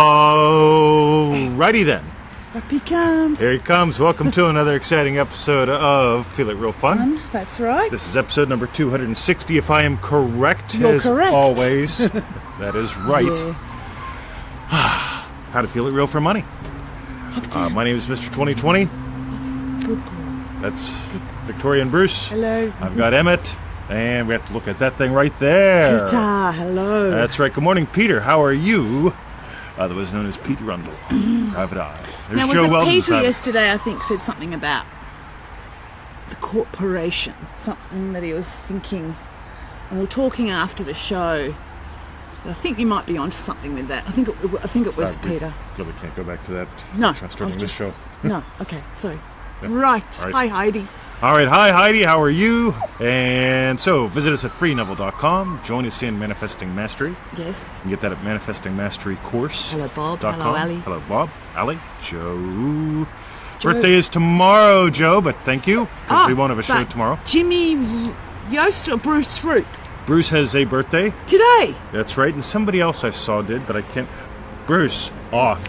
Alrighty then. Up he comes. Here he comes. Welcome to another exciting episode of Feel It Real Fun. That's right. This is episode number 260, if I am correct. You're as correct. Always. That is right. Yeah. How to feel it real for money. My name is Mr. 2020. Good boy. That's Victoria and Bruce. Hello. I've got Emmett. And we have to look at that thing right there. Peter, hello. That's right. Good morning, Peter. How are you? Otherwise known as Pete Rundle. Private Eye. There's now, Joe was it Weldon. Peter yesterday, I think, said something about the corporation, something that he was thinking, and we're talking after the show. I think you might be onto something with that. I think it was Peter. Really can't go back to that. No, starting this show. No, okay, sorry. Yeah. Right. All right. Hi, Heidi. All right, hi Heidi, how are you? And so, visit us at freeneville.com. Join us in Manifesting Mastery. Yes. You can get that at Manifesting Mastery Course. Hello, Bob. Hello, Ali. Hello, Bob. Ali. Joe. Birthday is tomorrow, Joe, but thank you, because we won't have a show tomorrow. Jimmy Yost or Bruce Roop? Bruce has a birthday. Today. That's right, and somebody else I saw did, but I can't. Bruce, off.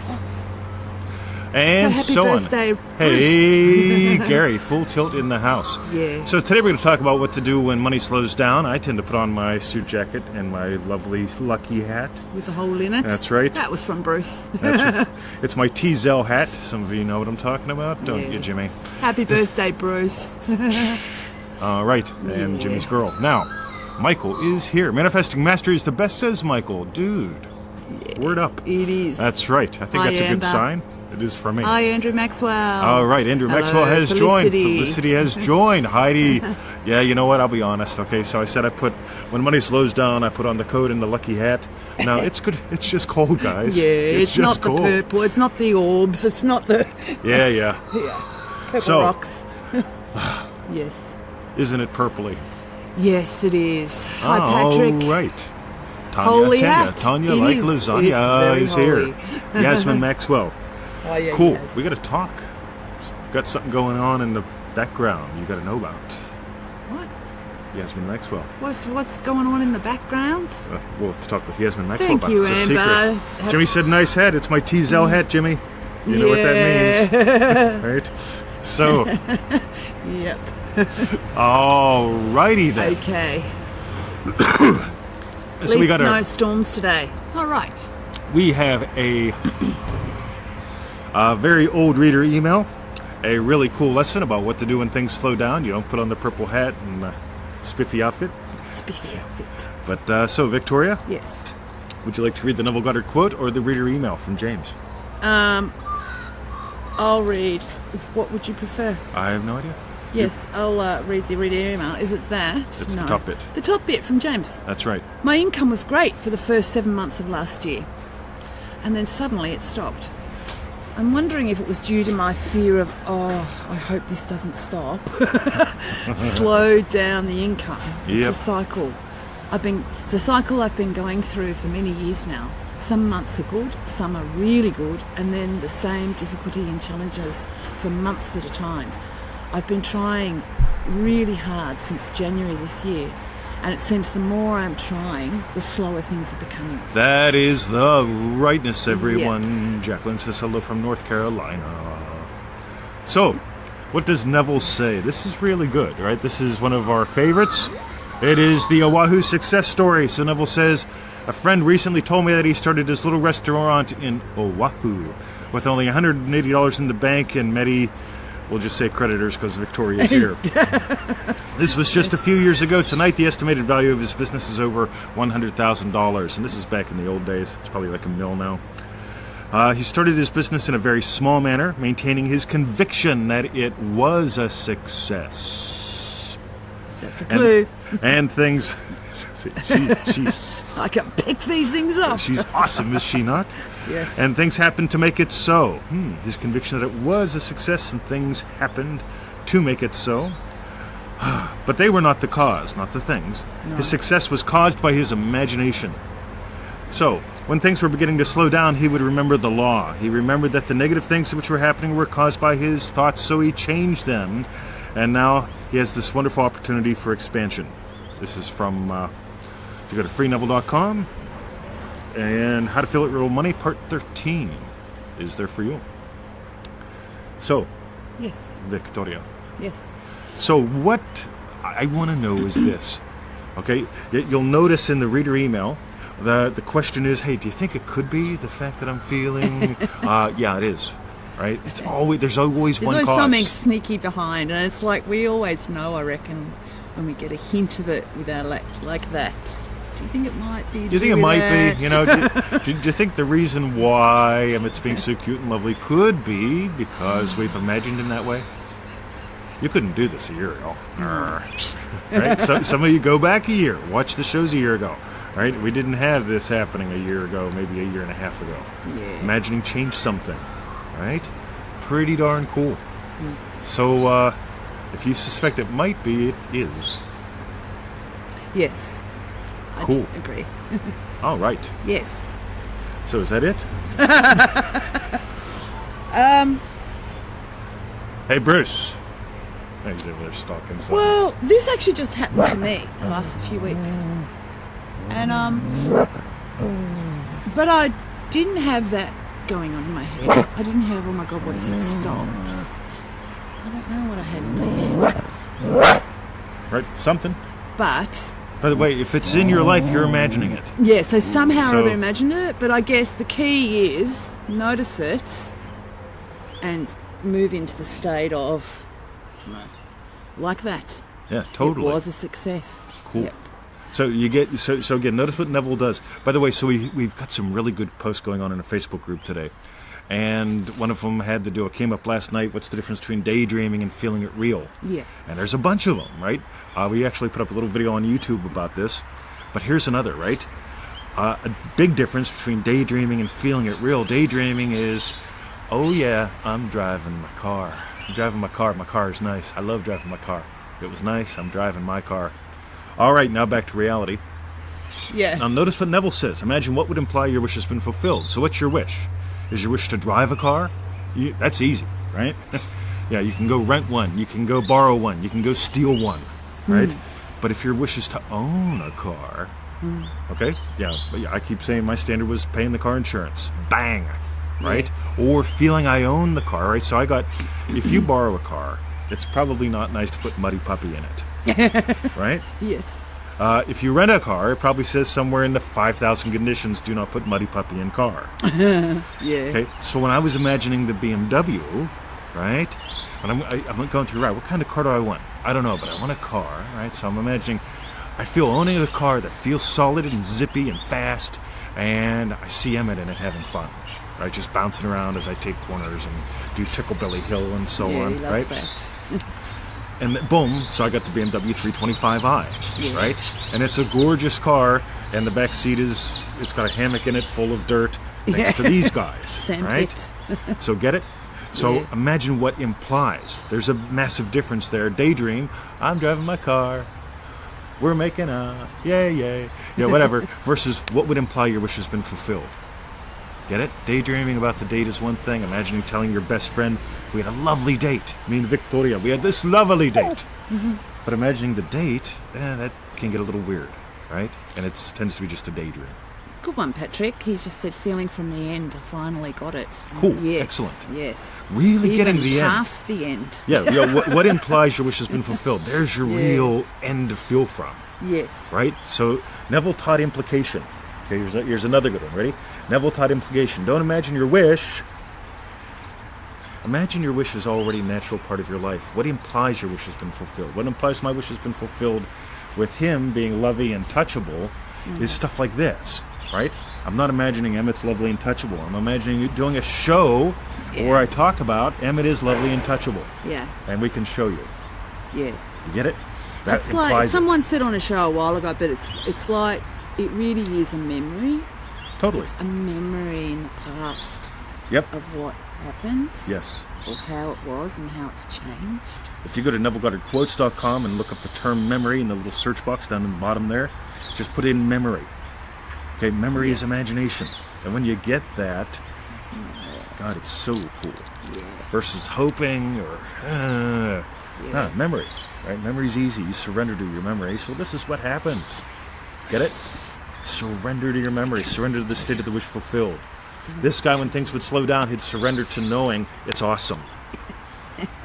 And so happy birthday, on. Hey, Gary, full tilt in the house. Yeah. So today we're going to talk about what to do when money slows down. I tend to put on my suit jacket and my lovely lucky hat. With a hole in it. That's right. That was from Bruce. That's right. It's my T-Zell hat. Some of you know what I'm talking about, don't you, Jimmy? Happy birthday, Bruce. All right, and Jimmy's girl. Now, Michael is here. Manifesting Mastery is the best, says Michael. Dude, word up. It is. That's right. I think that's a good sign. It is for me. Hi, Andrew Maxwell. All right, Andrew Maxwell has joined. Felicity has joined. Heidi. Yeah, you know what? I'll be honest. Okay, so I said when money slows down, I put on the coat and the lucky hat. Now, it's good. It's just cold, guys. Yeah, it's just not cold. The purple. It's not the orbs. It's not the... Yeah. Purple rocks. Yes. Isn't it purpley? Yes, it is. Hi, Patrick. All right. Holy hat. Tanya It like is. lasagna is here. Yasmin Maxwell. Oh, yeah, cool. yes. We got to talk. Got something going on in the background you got to know about. What? Yasmin Maxwell. What's going on in the background? We'll have to talk with Yasmin Maxwell Thank about you, it. It's a Amber. secret. Jimmy said nice hat. It's my T-Zell hat, Jimmy. You know what that means. Right? So. Yep. Alrighty then. Okay. At So we least got no storms today. All right. We have a very old reader email. A really cool lesson about what to do when things slow down. You don't put on the purple hat and spiffy outfit. Spiffy outfit. But so, Victoria, Yes. would you like to read the Neville Goddard quote or the reader email from James? I'll read. What would you prefer? I have no idea. Yes, I'll read the reader email. Is it that? It's No. the top bit. The top bit from James. That's right. My income was great for the first 7 months of last year, and then suddenly it stopped. I'm wondering if it was due to my fear of, I hope this doesn't stop. Slow down the income. It's a cycle. It's a cycle I've been going through for many years now. Some months are good, some are really good, and then the same difficulty and challenges for months at a time. I've been trying really hard since January this year, and it seems the more I'm trying, the slower things are becoming. That is the rightness, everyone. Yep. Jacqueline says hello from North Carolina. So, what does Neville say? This is really good, right? This is one of our favorites. It is the Oahu success story. So Neville says, a friend recently told me that he started his little restaurant in Oahu with only $180 in the bank and many... We'll just say creditors because Victoria's here. This was just a few years ago. Tonight, the estimated value of his business is over $100,000. And this is back in the old days. It's probably like a mill now. He started his business in a very small manner, maintaining his conviction that it was a success. That's a clue. And things... she's... I can pick these things up. She's awesome, is she not? Yes. And things happened to make it so. His conviction that it was a success and things happened to make it so. But they were not the cause, not the things. No. His success was caused by his imagination. So, when things were beginning to slow down, he would remember the law. He remembered that the negative things which were happening were caused by his thoughts, so he changed them. And now he has this wonderful opportunity for expansion. This is from, if you go to freeneville.com, And How to Feel It Real Money, Part 13 is there for you. So, Yes. Victoria. Yes. So what I want to know is this, okay? You'll notice in the reader email that the question is, hey, do you think it could be the fact that I'm feeling? Yeah, it is, right? There's always There's one always cause. something sneaky behind, and it's like we always know, I reckon, when we get a hint of it with our like that. Do you think it might be? Do you think it might be? You know, do you think the reason why it's being so cute and lovely could be because we've imagined in that way? You couldn't do this a year ago. Right? So, some of you go back a year, watch the shows a year ago. Right? We didn't have this happening a year ago, maybe a year and a half ago. Yeah. Imagining changed something. Right? Pretty darn cool. So, if you suspect it might be, it is. Yes. Cool. I agree. All right. Yes. So is that it? Hey, Bruce. He's over there stalking something. Well, this actually just happened to me the last few weeks, and but I didn't have that going on in my head. I didn't have, oh my God, what if it stops? I don't know what I had in my head. Right, something. But By the way, if it's in your life, you're imagining it. yeah, so somehow or So- other imagined it, but I guess the key is notice it and move into the state of like that. Yeah, totally. It was a success. Cool. Yep. So you get so again. Notice what Neville does. By the way, so we've got some really good posts going on in a Facebook group today, and one of them had to do. It came up last night. What's the difference between daydreaming and feeling it real? Yeah. And there's a bunch of them, right? We actually put up a little video on YouTube about this. But here's another, right? A big difference between daydreaming and feeling it real. Daydreaming is, oh yeah, I'm driving my car. I'm driving my car. My car is nice. I love driving my car. It was nice. I'm driving my car. All right, now back to reality. Yeah. Now notice what Neville says. Imagine what would imply your wish has been fulfilled. So what's your wish? Is your wish to drive a car? That's easy, right? Yeah, you can go rent one. You can go borrow one. You can go steal one, right? But if your wish is to own a car, okay? Yeah, but yeah, I keep saying my standard was paying the car insurance. Bang, right? Or feeling I own the car, right? So I got, if you borrow a car, it's probably not nice to put Muddy Puppy in it, right? Yes. If you rent a car, it probably says somewhere in the 5,000 conditions, do not put Muddy Puppy in car. Yeah. Okay, so when I was imagining the BMW, right, and I'm going through, right, what kind of car do I want? I don't know, but I want a car, right? So I'm imagining, I feel owning a car that feels solid and zippy and fast, and I see Emmett in it having fun, right? Just bouncing around as I take corners and do Ticklebilly Hill and so Yeah, on, he loves right? that. And boom, so I got the BMW 325i, Yeah. right? And it's a gorgeous car, and the back seat it's got a hammock in it full of dirt, thanks to these guys, Sand right? pit. So get it? So Yeah. imagine what implies. There's a massive difference there. Daydream, I'm driving my car, we're making a, yay, yeah, whatever, versus what would imply your wish has been fulfilled. Get it? Daydreaming about the date is one thing. Imagining telling your best friend, we had a lovely date. Me and Victoria, we had this lovely date. But imagining the date, that can get a little weird, right? And it tends to be just a daydream. Good one, Patrick. He's just said feeling from the end. I finally got it. Cool. Yes. Excellent. Yes. Really Even getting the end. past the end. Yeah, what implies your wish has been fulfilled? There's your real end to feel from, Yes. right? So Neville taught implication. Okay, here's another good one. Ready? Neville taught implication. Don't imagine your wish. Imagine your wish is already a natural part of your life. What implies your wish has been fulfilled? What implies my wish has been fulfilled with him being lovely and touchable is stuff like this, right? I'm not imagining Emmett's lovely and touchable. I'm imagining you doing a show where I talk about Emmett is lovely and touchable. Yeah. And we can show you. Yeah. You get it? That It's like implies it. someone said on a show a while ago, but it's like it really is a memory. Totally. It's a memory in the past Yep. of what happened. Yes. Or how it was and how it's changed. If you go to NevilleGoddardQuotes.com and look up the term memory in the little search box down in the bottom there, just put in memory. Okay, memory is imagination. And when you get that, God, it's so cool. Yeah. Versus hoping or memory, right? Memory's easy. You surrender to your memory. So this is what happened. Get it? Surrender to your memory. Surrender to the state of the wish fulfilled. This guy, when things would slow down, he'd surrender to knowing it's awesome.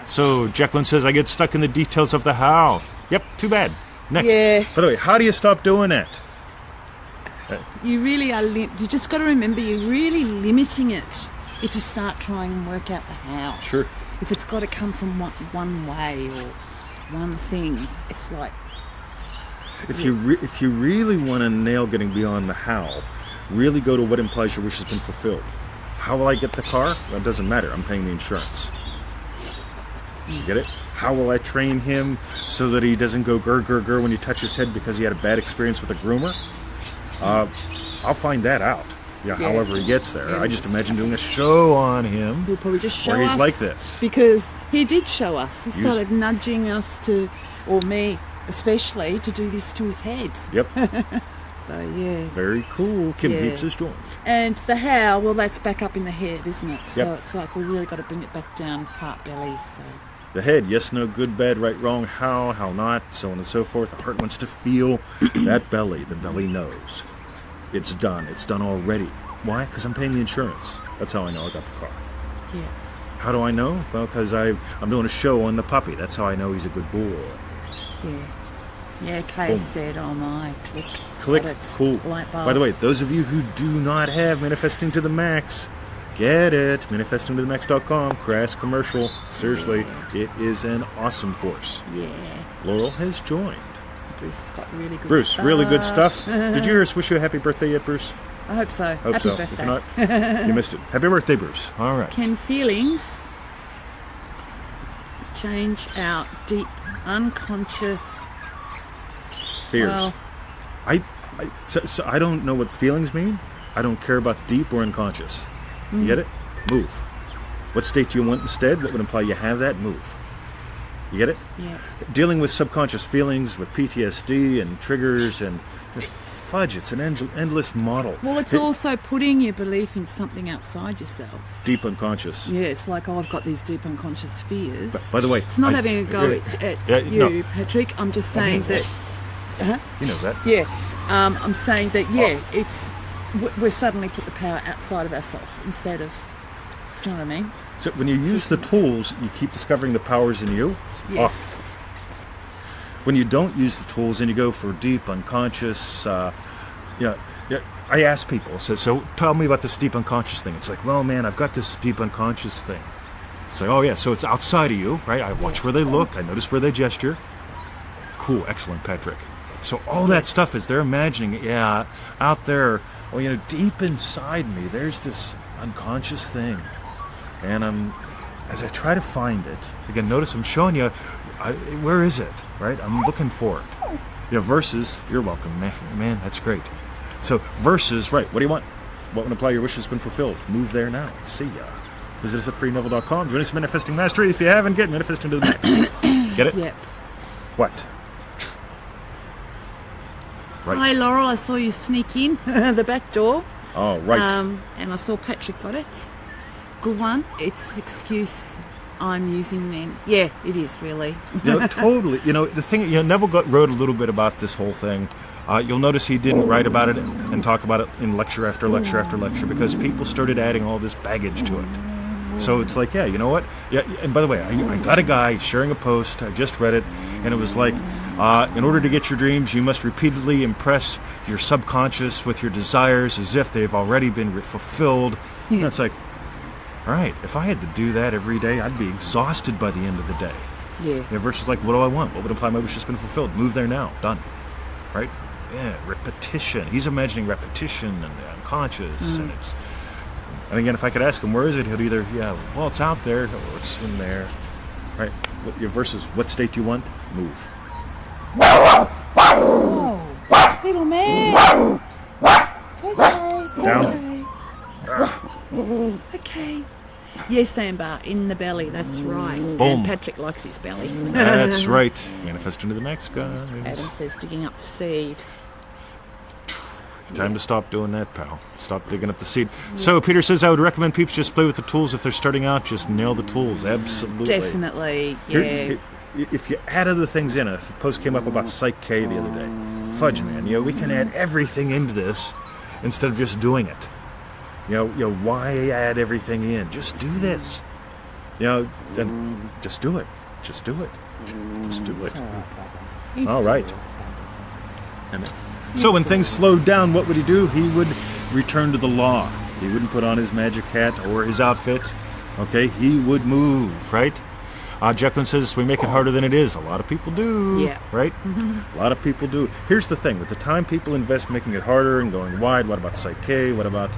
So Jacqueline says, I get stuck in the details of the how. Yep, too bad. Next. Yeah. By the way, how do you stop doing that? You really are. You just got to remember, you're really limiting it if you start trying and work out the how. Sure. If it's got to come from one way or one thing, it's like. If you really want to nail getting beyond the how, really go to what implies your wish has been fulfilled. How will I get the car? Well, it doesn't matter. I'm paying the insurance. You get it? How will I train him so that he doesn't go grr, grr, grr when you touch his head because he had a bad experience with a groomer? I'll find that out. Yeah, however he gets there. Yeah. I just imagine doing a show on him. He'll probably just show where he's us. like this. Because he did show us. He started nudging us to, or me especially, to do this to his head. Yep. So, yeah. Very cool. Kim keeps his joint. And the how, well, that's back up in the head, isn't it? So Yep. it's like we really got to bring it back down part belly. So The head, yes, no, good, bad, right, wrong, how not, so on and so forth. The heart wants to feel that belly. The belly knows. It's done. It's done already. Why? Because I'm paying the insurance. That's how I know I got the car. yeah. How do I know? Well, because I'm doing a show on the puppy. That's how I know he's a good boy. Yeah. Yeah, Kay Boom. said, oh my, click. Click. Got it. Cool. Light bulb. By the way, those of you who do not have Manifesting to the Max, get it. ManifestingToTheMax.com. Crass commercial. Seriously, it is an awesome course. Yeah. Laurel has joined. Bruce has got really good Bruce, stuff. really good stuff. Did you hear us wish you a happy birthday yet, Bruce? I hope so. Hope Happy so. birthday. If not, you missed it. Happy birthday, Bruce. All right. Can feelings change our deep unconscious Fears. Well, So I don't know what feelings mean. I don't care about deep or unconscious. You get it? Move. What state do you want instead? What would imply you have that? Move. You get it? yeah. Dealing with subconscious feelings, with PTSD and triggers and just fudge. It's an endless model. Well, it's also putting your belief in something outside yourself. Deep unconscious. Yeah, it's like, oh, I've got these deep unconscious fears. By the way, It's not having a go at you, no. Patrick. I'm just saying that. You know that. Yeah, I'm saying that. Yeah, it's we're suddenly put the power outside of ourselves instead of. Do you know what I mean? So when you use the tools, you keep discovering the powers in you. Yes. When you don't use the tools and you go for deep unconscious, I ask people, so tell me about this deep unconscious thing. It's like, well, man, I've got this deep unconscious thing. It's like, oh yeah, so it's outside of you, right? I watch where they look, I notice where they gesture. Cool, excellent, Patrick. So all that stuff is they're imagining, yeah, out there, well, deep inside me, there's this unconscious thing. And as I try to find it, again, notice I'm showing you, where is it, right? I'm looking for it. Versus, you're welcome, man, that's great. So versus, right, what do you want? What would imply your wish has been fulfilled? Move there now. See ya. Visit us at freeneville.com. Join us in Manifesting Mastery. If you haven't, get Manifesting to the Max. Get it? Yep. What? Right. Hi, Laurel. I saw you sneak in the back door. Oh, right. And I saw Patrick got it. Good one. It's excuse I'm using then. Yeah, it is really. Totally. The thing, Neville wrote a little bit about this whole thing. You'll notice he didn't write about it and talk about it in lecture after lecture after lecture because people started adding all this baggage to it. So it's like, yeah, you know what? Yeah, and by the way, I got a guy sharing a post. I just read it, and it was like, in order to get your dreams, you must repeatedly impress your subconscious with your desires as if they've already been fulfilled. Yeah. And it's like, all right, if I had to do that every day, I'd be exhausted by the end of the day. Yeah. Versus like, what do I want? What would imply my wish has been fulfilled? Move there now. Done. Right? Yeah, repetition. He's imagining repetition and the unconscious, and it's... And again, if I could ask him, where is it? He'll either, well, it's out there, or it's in there. Right? Versus, what state do you want? Move. Oh, little man. It's okay. It's Down. okay. Okay. Yes, Amber, in the belly. That's right. Boom. And Patrick likes his belly. That's right. Manifesting to the next guy. Adam says digging up the seed. Time to stop doing that, pal. Stop digging up the seed. So Peter says, I would recommend peeps just play with the tools if they're starting out. Just nail the tools. Absolutely. Definitely, yeah. If you add other things in, a post came up about Psych K the other day. fudge, man. We can add everything into this instead of just doing it. Why add everything in? Just do this. Then just do it. Just do it. Just do it. All right. So when things slowed down, what would he do? He would return to the law. He wouldn't put on his magic hat or his outfit. Okay, he would move, right? Jacqueline says we make it harder than it is. A lot of people do, yeah. Right? A lot of people do. Here's the thing. With the time people invest making it harder and going wide, what about Psych K? What about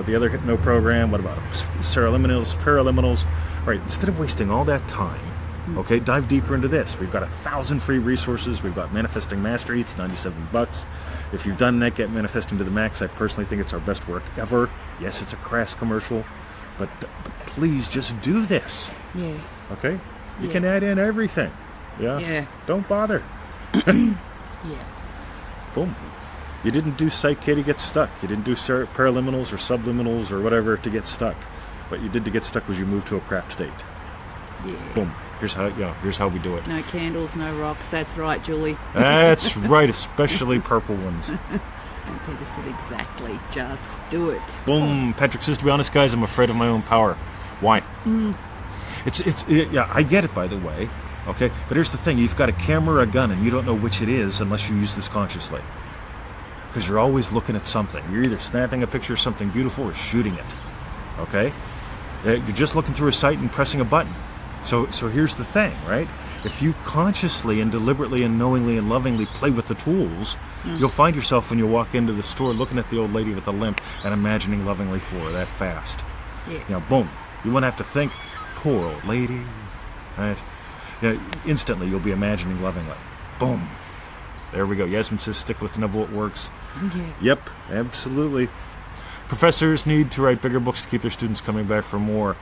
the other Hypno program? What about Paraliminals? Right, instead of wasting all that time, okay, dive deeper into this. We've got 1,000 free resources. We've got Manifesting Mastery. It's $97. If you've done that, get Manifesting to the Max. I personally think it's our best work ever. Yes, it's a crass commercial, but please just do this. Yeah. Okay? You can add in everything. Yeah? Yeah. Don't bother. Yeah. Boom. You didn't do Psych K to get stuck. You didn't do Paraliminals or Subliminals or whatever to get stuck. What you did to get stuck was you moved to a crap state. Yeah. Boom. Here's how we do it. No candles, no rocks. That's right, Julie. That's right, especially purple ones. And Peter said exactly. Just do it. Boom. Patrick says, to be honest, guys, I'm afraid of my own power. Why? I get it, by the way. Okay? But here's the thing. You've got a camera or a gun, and you don't know which it is unless you use this consciously. Because you're always looking at something. You're either snapping a picture of something beautiful or shooting it. Okay? You're just looking through a sight and pressing a button. So here's the thing, right? If you consciously and deliberately and knowingly and lovingly play with the tools, you'll find yourself when you walk into the store looking at the old lady with a limp and imagining lovingly for her that fast. Yeah. Boom. You won't have to think, poor old lady, right? Instantly you'll be imagining lovingly. Boom. There we go. Yasmin says stick with Neville, it works. Yeah. Yep, absolutely. Professors need to write bigger books to keep their students coming back for more.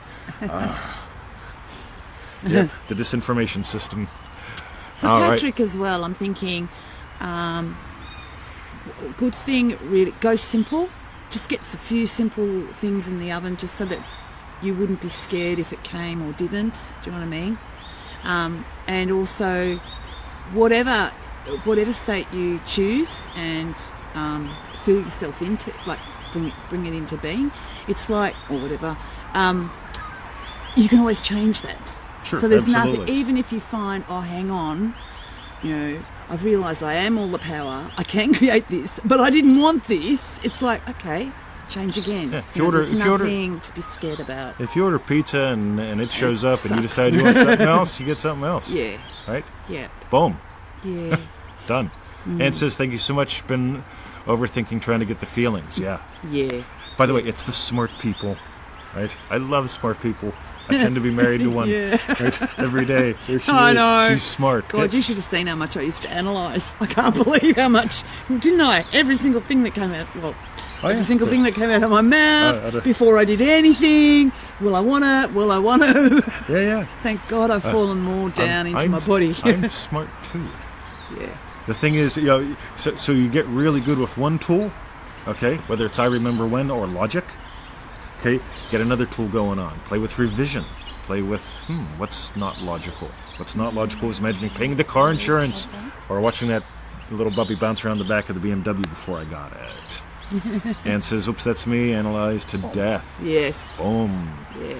Yep, the disinformation system. For Patrick as well, I'm thinking, good thing, really, go simple. Just get a few simple things in the oven just so that you wouldn't be scared if it came or didn't. Do you know what I mean? And also, whatever state you choose and fill yourself into, like bring it into being, it's like, or whatever, you can always change that. Sure, so there's absolutely. nothing, even if you find, oh, hang on, I've realised I am all the power, I can create this, but I didn't want this. It's like, okay, change again. Yeah, there's nothing to be scared about. If you order pizza and it shows up and you decide you want something else, you get something else. Yeah. Right? Yeah. Boom. Yeah. Done. Ann says, thank you so much. Been overthinking trying to get the feelings. Yeah. Yeah. By the way, it's the smart people, right? I love smart people. I tend to be married to one right? Every day. There she I is. know. She's smart. God, you should have seen how much I used to analyse. I can't believe how much, didn't I? Every single thing that came out, every single thing that came out of my mouth before I did anything. Will I want to? Will I want to? Yeah. Thank God I've fallen more down into my body. I'm smart too. Yeah. The thing is, so you get really good with one tool, okay? Whether it's I remember when or logic, okay? Get another tool going on. Play with revision. Play with, what's not logical? What's not logical is imagining paying the car insurance or watching that little puppy bounce around the back of the BMW before I got it. And says, oops, that's me, analyzed to death. Yes. Boom. Yeah.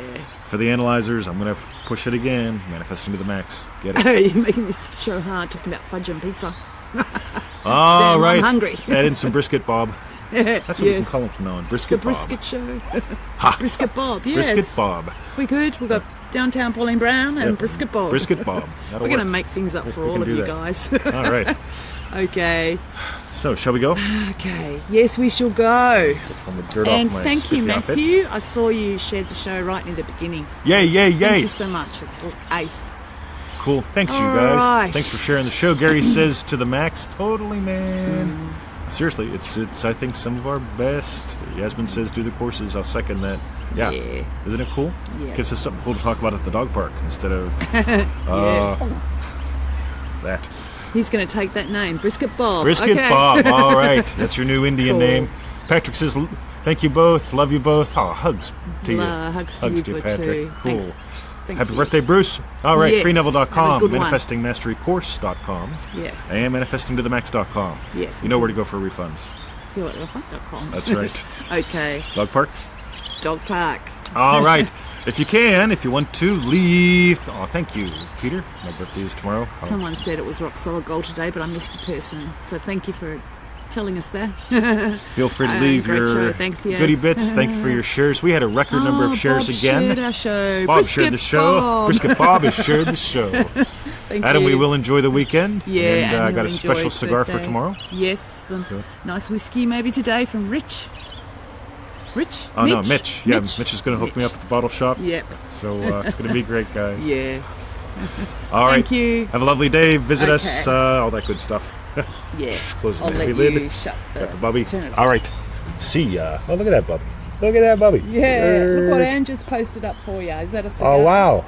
For the analyzers, I'm going to push it again. Manifesting to the max. Get it. You're making this show hard, talking about fudge and pizza. All Damn, right. I'm hungry. Add in some brisket, Bob. That's what we can Yes. call him from now on. Brisket The Bob. brisket show. Ha. Brisket Bob, yes. Brisket Bob. We good. We've got downtown Pauline Brown and Brisket Bob. Brisket Bob. That'll We're going to work. make things up for We all can of do you that. guys. All right. Okay. So, shall we go? Okay. Yes, we shall go. Get some of the dirt And off my thank you, spiffy outfit. Matthew. I saw you shared the show right near the beginning. Yay, yay, Thank yay. you so much. It's ace. Cool. Thanks, you All guys. right. Thanks for sharing the show. Gary says to the max, totally, man. Seriously, it's I think some of our best. Yasmin says do the courses. I'll second that. Yeah. Yeah. Isn't it cool? Yeah. Gives us something cool to talk about at the dog park instead of that. He's going to take that name, Brisket Bob. Brisket okay. Bob. All right. That's your new Indian Cool. name. Patrick says, thank you both. Love you both. Oh, hugs to you. Hugs to you, Patrick. too. Cool. Thanks. Thank Happy you. birthday, Bruce. All right, Yes, freeneville.com, have a good one. manifestingmasterycourse.com, Yes. and manifestingtothemax.com. Yes. You know where to go for refunds. feelitrehunt.com. That's right. Okay. Dog park? Dog park. All right. If you want to, leave. Oh, thank you, Peter. My birthday is tomorrow. Oh, Someone said it was rock solid gold today, but I missed the person. So thank you for telling us that. feel free to leave great your show. Thanks, yes. goodie bits. Thank you for your shares. We had a record number of shares Bob again. shared our show. Bob Brisket shared the show. Bob. Brisket Bob has shared the show. Thank Adam, you. we will enjoy the weekend. Yeah, and I and got a he'll special enjoy his cigar for birthday. tomorrow. Yes, some So- nice whiskey maybe today from Rich. Rich? Oh, no, Mitch. Yeah, Mitch is going to hook me Mitch. up at the bottle shop. Yep. So it's going to be great, guys. Yeah. All right. Thank you. Have a lovely day. Visit us. Okay. All that good stuff. Yeah. Close the I'll let heavy you lid. shut Got the bubby. turn it All right. See ya. Oh, look at that bubby. Look at that bubby. Yeah, look what Anne just posted up for you. Is that a cigar? Oh, wow.